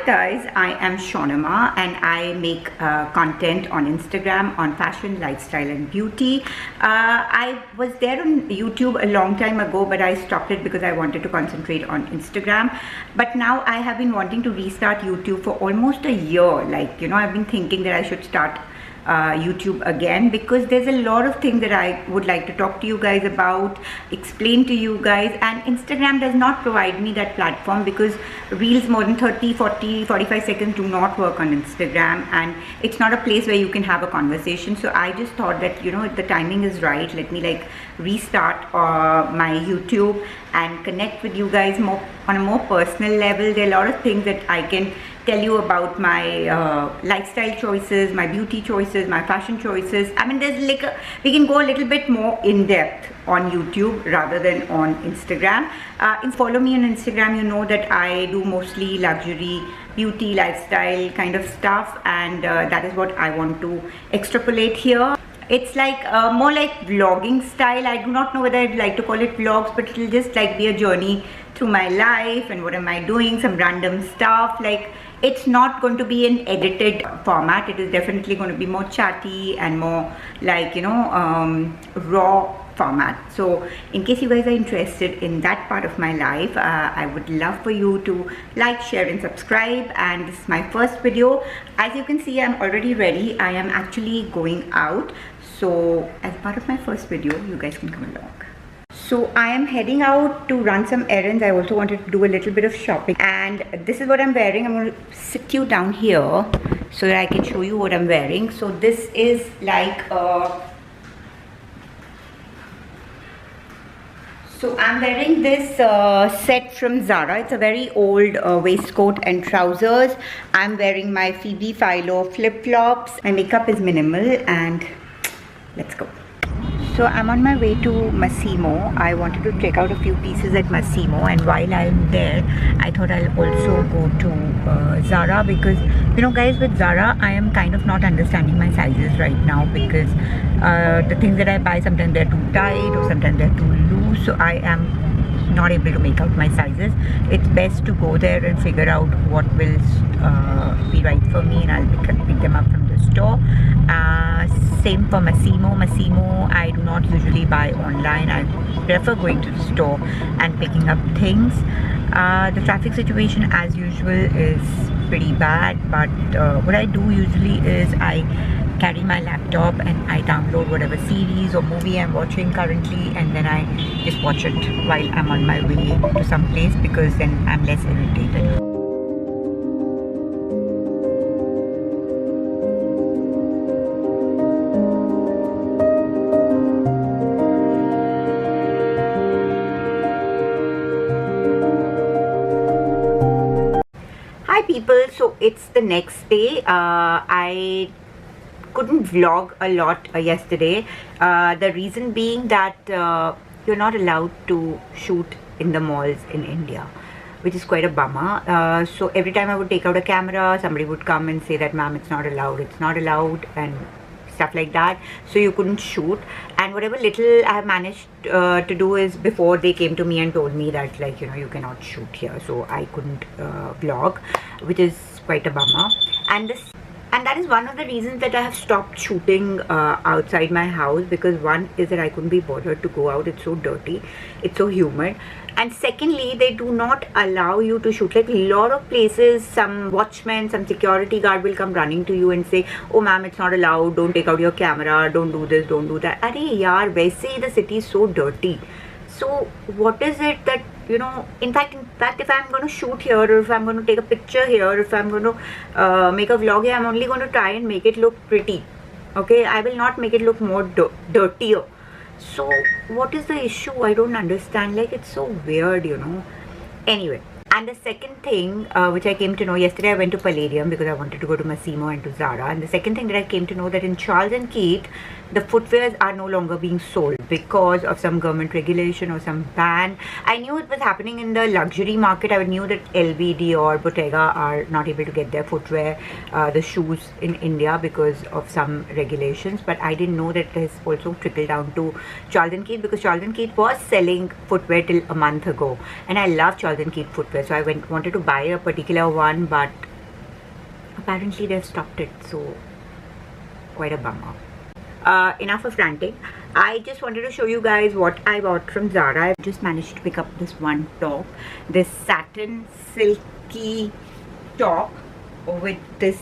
guys, I am Shaunama and I make content on Instagram on fashion, lifestyle and beauty. I was there on YouTube a long time ago, but I stopped it because I wanted to concentrate on Instagram. But now I have been wanting to restart YouTube for almost a year. Like, you know, I've been thinking that I should start YouTube again, because there's a lot of things that I would like to talk to you guys about, explain to you guys, and Instagram does not provide me that platform because reels more than 30, 40, 45 seconds do not work on Instagram, and it's not a place where you can have a conversation. So I just thought that, you know, if the timing is right, let me like restart my YouTube and connect with you guys more on a more personal level. There are a lot of things that I can tell you about my lifestyle choices, my beauty choices, my fashion choices. I mean, there's like we can go a little bit more in depth on YouTube rather than on Instagram. If follow me on Instagram, you know that I do mostly luxury, beauty, lifestyle kind of stuff, and that is what I want to extrapolate here. It's like more like vlogging style. I do not know whether I'd like to call it vlogs, but it'll just like be a journey through my life and what am I doing, some random stuff. Like, it's not going to be an edited format. It is definitely going to be more chatty and more like, you know, raw format. So in case you guys are interested in that part of my life, I would love for you to like, share and subscribe. And this is my first video. As you can see, I'm already ready. I am actually going out. So as part of my first video, you guys can come along. So I am heading out to run some errands. I also wanted to do a little bit of shopping, and this is what I'm wearing. I'm going to sit you down here so that I can show you what I'm wearing. So this is like so I'm wearing this set from Zara. It's a very old waistcoat and trousers. I'm wearing my Phoebe Philo flip-flops. My makeup is minimal, and let's go. So I'm on my way to Massimo. I wanted to check out a few pieces at Massimo, and while I'm there, I thought I'll also go to Zara, because, you know guys, with Zara, I am kind of not understanding my sizes right now, because the things that I buy, sometimes they're too tight or sometimes they're too loose, so I am not able to make out my sizes. It's best to go there and figure out what will be right for me, and I'll pick them up from the store. Same for Massimo. Massimo, I do not usually buy online. I prefer going to the store and picking up things. The traffic situation, as usual, is pretty bad, but what I do usually is I carry my laptop and I download whatever series or movie I'm watching currently, and then I just watch it while I'm on my way to some place, because then I'm less irritated. Hi people, so it's the next day. I couldn't vlog a lot yesterday. The reason being that you're not allowed to shoot in the malls in India, which is quite a bummer. So every time I would take out a camera, somebody would come and say that, ma'am, it's not allowed, and stuff like that. So you couldn't shoot, and whatever little I have managed to do is, before they came to me and told me that, like, you know, you cannot shoot here, so I couldn't vlog, which is quite a bummer. And that is one of the reasons that I have stopped shooting outside my house, because one is that I couldn't be bothered to go out. It's so dirty, it's so humid, and secondly, they do not allow you to shoot. Like, a lot of places, some watchman, some security guard will come running to you and say, oh ma'am, it's not allowed, don't take out your camera, don't do this, don't do that. Arey yaar, waise the city is so dirty. So what is it that, you know, in fact, if I'm going to shoot here, or if I'm going to take a picture here, or if I'm going to make a vlog here, I'm only going to try and make it look pretty. Okay, I will not make it look more dirtier. So what is the issue? I don't understand. Like, it's so weird, you know. Anyway, and the second thing which I came to know yesterday, I went to Palladium because I wanted to go to Massimo and to Zara. And the second thing that I came to know, that in Charles and Keith, the footwears are no longer being sold because of some government regulation or some ban. I knew it was happening in the luxury market. I knew that LVD or Bottega are not able to get their footwear, the shoes in India because of some regulations. But I didn't know that it has also trickled down to Charles and Keith, because Charles and Keith was selling footwear till a month ago. And I love Charles and Keith footwear. So I wanted to buy a particular one, but apparently they've stopped it, so quite a bummer. Enough of ranting. I just wanted to show you guys what I bought from Zara. I just managed to pick up this one top, this satin silky top with this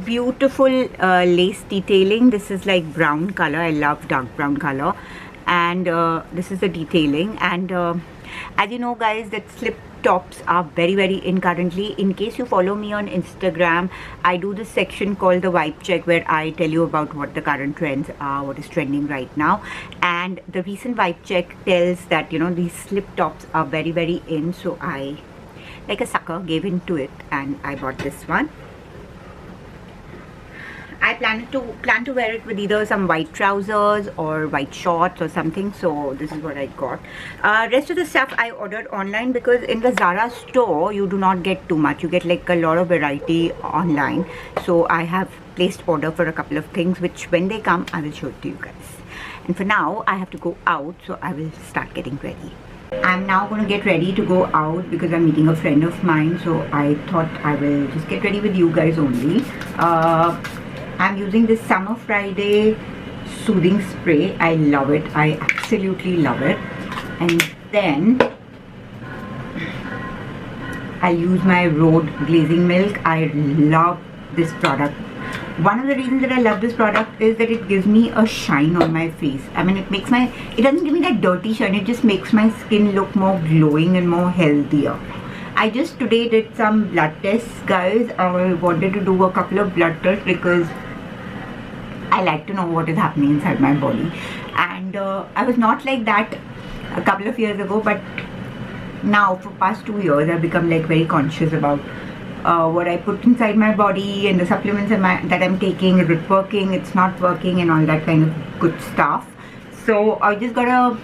beautiful lace detailing. This is like brown color. I love dark brown color, and this is the detailing. And as you know guys, that slip tops are very in currently. In case you follow me on Instagram, I do this section called the vibe check, where I tell you about what the current trends are, what is trending right now. And the recent vibe check tells that, you know, these slip tops are very in. So I, like a sucker, gave into it and I bought this one. I plan to wear it with either some white trousers or white shorts or something. So this is what I got. Rest of the stuff I ordered online, because in the Zara store you do not get too much. You get like a lot of variety online. So I have placed order for a couple of things, which when they come I will show it to you guys. And for now I have to go out, so I will start getting ready. I'm now going to get ready to go out because I'm meeting a friend of mine. So I thought I will just get ready with you guys only. I'm using this Summer Friday soothing spray. I love it. I absolutely love it. And then I use my Rhode glazing milk. I love this product. One of the reasons that I love this product is that it gives me a shine on my face. I mean, it doesn't give me that dirty shine. It just makes my skin look more glowing and more healthier. I just today did some blood tests, guys. I wanted to do a couple of blood tests because I like to know what is happening inside my body. And I was not like that a couple of years ago, but now for past 2 years I've become like very conscious about what I put inside my body and the supplements that I'm taking. Is it working, it's not working, and all that kind of good stuff. So I just got a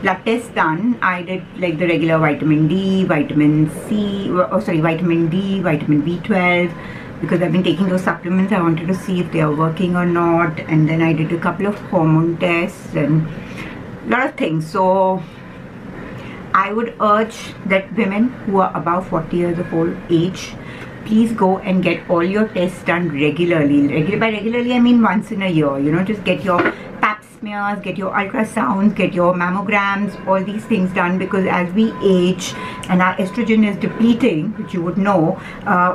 blood test done. I did like the regular vitamin D, vitamin C, vitamin D, vitamin B12, because I've been taking those supplements. I wanted to see if they are working or not. And then I did a couple of hormone tests and a lot of things. So I would urge that women who are above 40 years of old age, please go and get all your tests done regularly. By regularly I mean once in a year. You know, just get your pap smears, get your ultrasounds, get your mammograms, all these things done, because as we age and our estrogen is depleting, which you would know,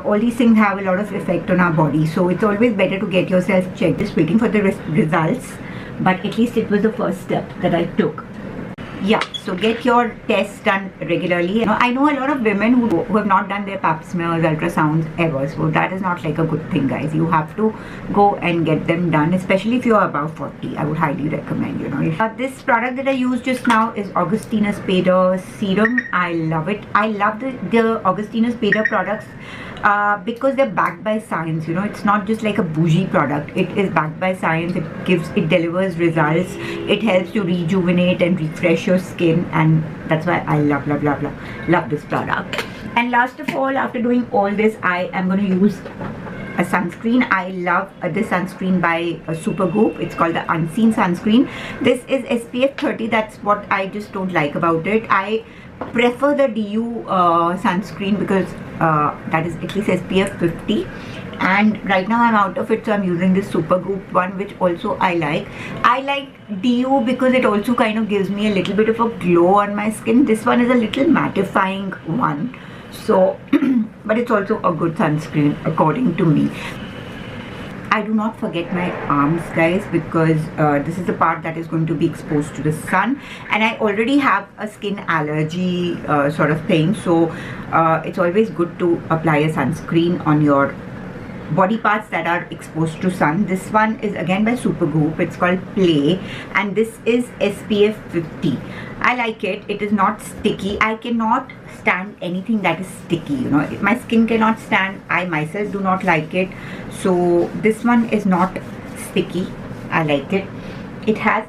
all these things have a lot of effect on our body. So it's always better to get yourself checked. Just waiting for the results, but at least it was the first step that I took. Yeah, so get your tests done regularly. You know, I know a lot of women who have not done their pap smears, ultrasounds ever. So that is not like a good thing, guys. You have to go and get them done, especially if you are above 40. I would highly recommend, you know. This product that I used just now is Augustinus Bader Serum. I love it. I love the Augustinus Bader products because they're backed by science. You know, it's not just like a bougie product. It is backed by science. It delivers results. It helps to rejuvenate and refresh your skin, and that's why I love this product. And last of all, after doing all this, I am going to use a sunscreen. I love this sunscreen by Supergoop. It's called the Unseen Sunscreen. This is SPF 30. That's what I just don't like about it. I prefer the DU sunscreen because that is at least SPF 50. And right now I'm out of it, so I'm using this Supergoop one, which also I like. I like DU because it also kind of gives me a little bit of a glow on my skin. This one is a little mattifying one, so but it's also a good sunscreen according to me. I do not forget my arms, guys, because this is the part that is going to be exposed to the sun, and I already have a skin allergy sort of thing, so it's always good to apply a sunscreen on your body parts that are exposed to sun. This one is again by Supergoop. It's called Play, and this is SPF 50. I like it. It is not sticky. I cannot stand anything that is sticky, you know. My skin cannot stand. I myself do not like it. So this one is not sticky. I like it. It has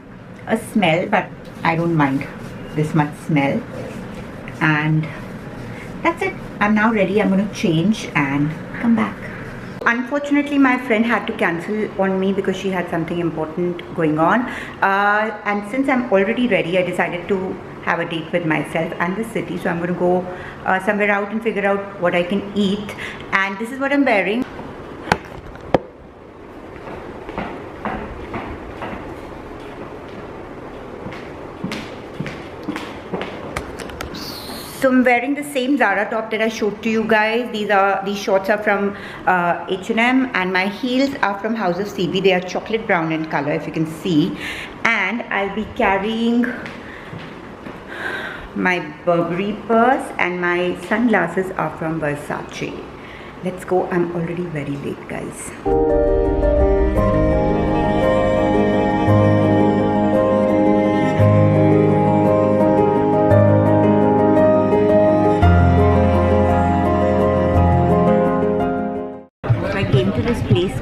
a smell, but I don't mind this much smell. And that's it. I'm now ready. I'm going to change and come back. Unfortunately, my friend had to cancel on me because she had something important going on, and since I'm already ready, I decided to have a date with myself and the city. So I'm going to go somewhere out and figure out what I can eat. And this is what I'm wearing. So I'm wearing the same Zara top that I showed to you guys. These shorts are from H&M, and my heels are from House of CB. They are chocolate brown in color, if you can see. And I'll be carrying my Burberry purse, and my sunglasses are from Versace. Let's go. I'm already very late, guys.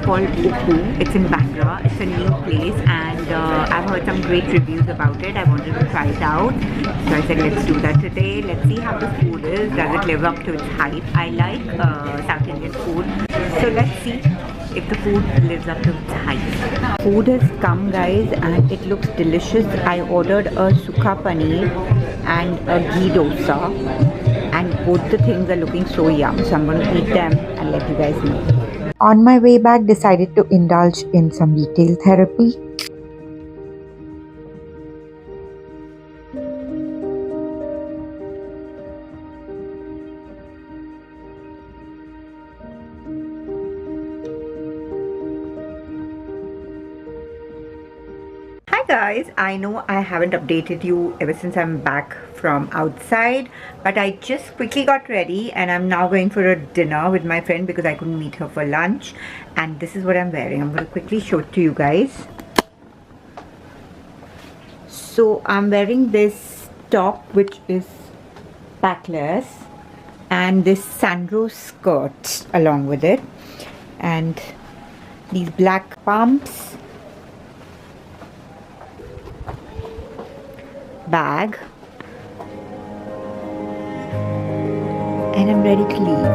Called Upu. It's in Bandra. It's a new place, and I've heard some great reviews about it. I wanted to try it out, so I said let's do that today. Let's see how the food is. Does it live up to its hype? I like South Indian food, so let's see if the food lives up to its hype. Food has come, guys, and it looks delicious. I ordered a sukha paneer and a ghee dosa, and both the things are looking so yum, so I'm going to eat them and let you guys know. On my way back, decided to indulge in some retail therapy. Hi guys, I know I haven't updated you ever since I'm back from outside, but I just quickly got ready and I'm now going for a dinner with my friend because I couldn't meet her for lunch, and this is what I'm wearing. I'm going to quickly show it to you guys. So I'm wearing this top which is backless and this Sandro skirt along with it, and these black pumps, bag, and I'm ready to leave.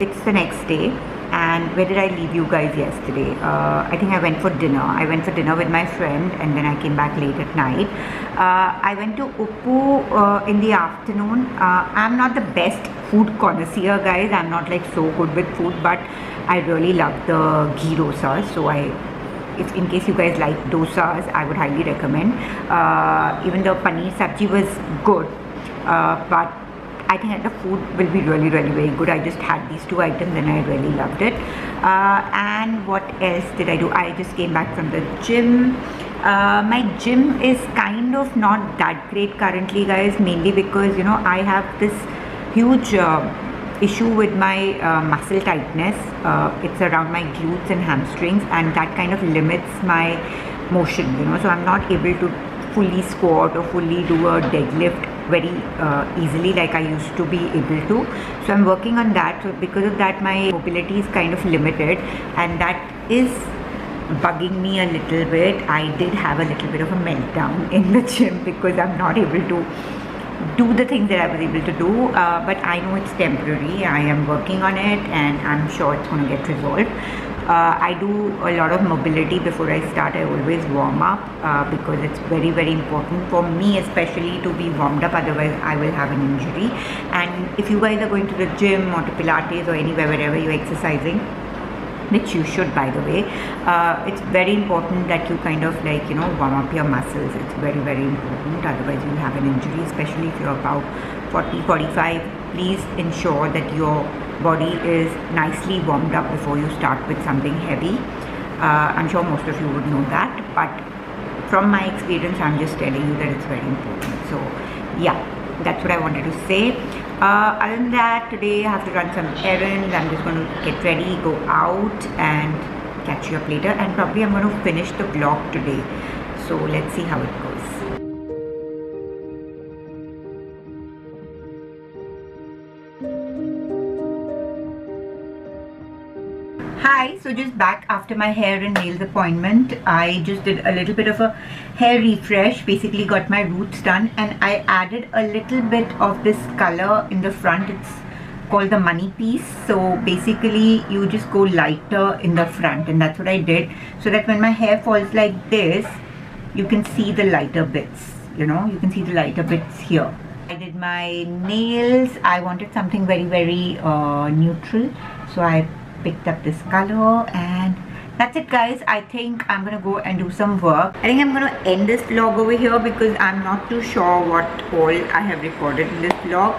It's the next day, and where did I leave you guys yesterday? I think I went for dinner. I went for dinner with my friend, and then I came back late at night. I went to Upu in the afternoon. I'm not the best food connoisseur, guys. I'm not like so good with food, but I really love the ghee dosas. So if in case you guys like dosas, I would highly recommend. Even the paneer sabji was good, but I think the food will be really very good. I just had these two items and I really loved it. And what else did I do? I just came back from the gym. My gym is kind of not that great currently, guys, mainly because, you know, I have this huge issue with my muscle tightness. It's around my glutes and hamstrings, and that kind of limits my motion, you know, so I'm not able to fully squat or fully do a deadlift very easily like I used to be able to. So I'm working on that. So because of that, my mobility is kind of limited, and that is bugging me a little bit. I did have a little bit of a meltdown in the gym because I'm not able to do the things that I was able to do, but I know it's temporary. I am working on it and I'm sure it's going to get resolved. I do a lot of mobility before I start. I always warm up because it's very important for me, especially to be warmed up, otherwise I will have an injury. And if you guys are going to the gym or to Pilates or anywhere wherever you're exercising, which you should, by the way, it's very important that you kind of like, you know, warm up your muscles. It's very important, otherwise you'll have an injury, especially if you're about 40-45. Please ensure that your body is nicely warmed up before you start with something heavy. I'm sure most of you would know that, but from my experience I'm just telling you that it's very important. So yeah, that's what I wanted to say. Other than that, today I have to run some errands. I'm just going to get ready, go out and catch you up later, and probably I'm going to finish the vlog today. So let's see how it goes. Hi, so just back after my hair and nails appointment. I just did a little bit of a hair refresh, basically got my roots done, and I added a little bit of this color in the front. It's called the money piece. So basically you just go lighter in the front, and that's what I did, so that when my hair falls like this, you can see the lighter bits, you know, you can see the lighter bits here. I did my nails. I wanted something very neutral, so I picked up this color, and that's it guys. I think I'm gonna go and do some work. I think I'm gonna end this vlog over here because I'm not too sure what all I have recorded in this vlog.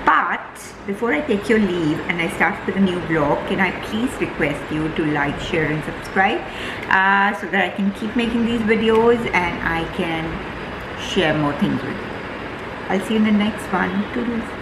But before I take your leave and I start with a new vlog, can I please request you to like, share and subscribe so that I can keep making these videos and I can share more things with you. I'll see you in the next one. Toodles.